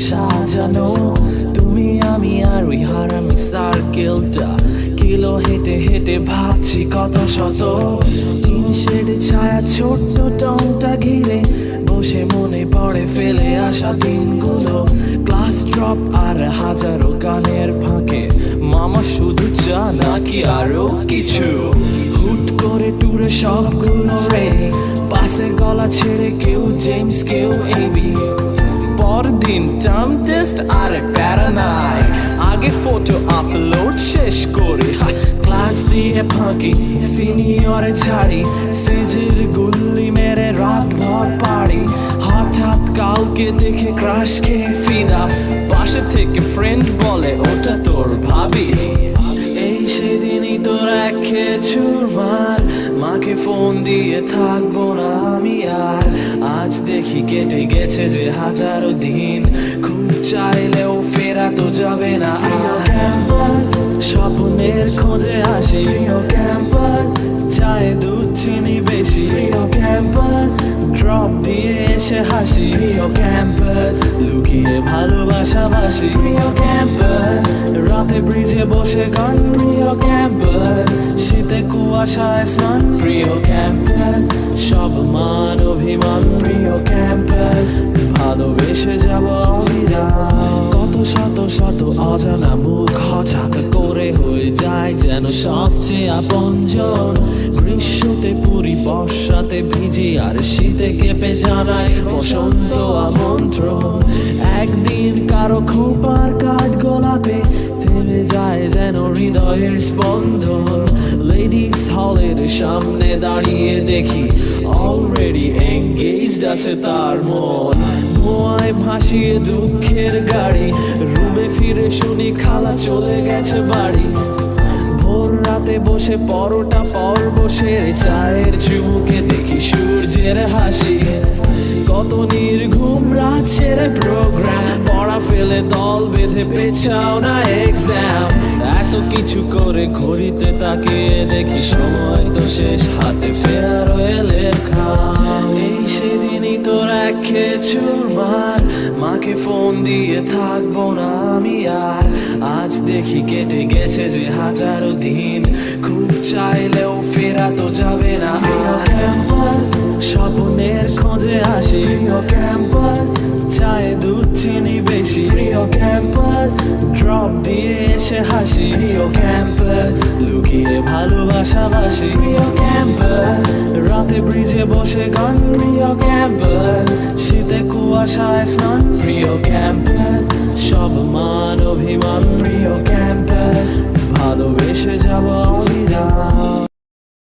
সাজানো। তুমি আমি আর ওই হারামি সার্কেলটা, কিলো হেঁটে হেঁটে ভাবছি কত শত। তিন শেড ছায়া ছোট্ট টনটা ঘিরে বসে মনে পড়ে ফেলে আসা দিনগুলো। ক্লাস ড্রপ আর হাজারো গানের ফাঁকে, মামা শুধু চা নাকি আরো কিছু। হুট করে টুরে সবগুলো রেডি, পাশে গলা ছেড়ে কেউ জেমস কেউ এবি। পরদিন টার্ম টেস্ট আর প্যারা নাই, আগে ফটো আপলোড শেষ করে ক্লাস দিয়ে ফাঁকি সিনিয়রে ছাড়ি। সিজির গুল্লি মেরে রাত ভর পারি, হঠাৎ কাউকে দেখে ক্রাশ খেয়ে ফিদা। পাশে থেকে ফ্রেন্ড বলে ওটা তোর ভাবি। এই সেদিনই তোর এক খেয়ে চুরমার, মাকে ফোন দিয়ে থাকবো না আমি আর। আজ দেখি কেটে গেছে যে হাজারো দিন, খুব চাইলেও ফেরা তো যাবে না। ক্যাম্পাস স্বপ্নের খোঁজে আসি, ক্যাম্পাস চায় দুধ চিনি বেশি। ক্যাম্পাস ড্রপ দিয়ে এসে হাসি, ক্যাম্পাস লুকিয়ে ভালোবাসাবাসি। ক্যাম্পাস রাতে ব্রিজে বসে গান, প্রিয় ক্যাম্পাস শীতে কুয়াশায় স্নান। প্রিয় ক্যাম্পাস সব মান অভিমান, প্রিয় ক্যাম্পাস ভালোবেসে যাব অবিরাম। কত শত শত অজানা মুখ হঠাৎ করে হয়ে যায় যেন সবচেয়ে আপনজন। গ্রীষ্মতে পুরি, বর্ষাতে ভিজি আর শীতে কেঁপে জানায় বসন্ত আমন্ত্রণ। একদিন কারো খোঁপার কাঠ গোলাপে থেমে যায় যেন হৃদয়ের স্পন্দন। লেডিস হলের সামনে দাঁড়িয়ে দেখি অলরেডি এঙ্গেজড আছে তার মন। ধোঁয়ায় ভাসিয়ে দুঃখের গাড়ি, রুমে ফিরে শুনি খালা চলে গেছে বাড়ি। ভোর রাতে বসে পরোটা পর্ব সেরে চায়ের চুমুকে দেখি সূর্যের হাসি। কত নির্ঘুম রাত ছেড়ে প্রোগ্রাম, পড়া ফেলে দল বেঁধে পেছাও না এক্সাম। এত কিছু করে ঘড়িতে তাকিয়ে দেখি সময় তো শেষ, হাতে ফেরা রয়ে লেখা। এই সেদিনই তোর এক খেয়ে চুরমার, মাকে ফোন দিয়ে থাকবো না আমি আর। আজ দেখি কেটে গেছে যে হাজারো দিন, খুব চাইলেও ফেরা তো যাবে না। ক্যাম্পাস স্বপ্নের খোঁজে আসি, ক্যাম্পাস চায় দুধ চিনি বেশি। প্রিয় ক্যাম্পাস ড্রপ দিয়ে এসে হাসি, প্রিয় ক্যাম্পাস লুকিয়ে ভালোবাসাবাসি। প্রিয় ক্যাম্পাস রাতে ব্রিজে বসে গান, প্রিয় ক্যাম্পাস শীতে কুয়াশায় স্নান। প্রিয় ক্যাম্পাস সব মান অভিমান, প্রিয় ক্যাম্পাস ভালোবেসে যাব অবিরাম।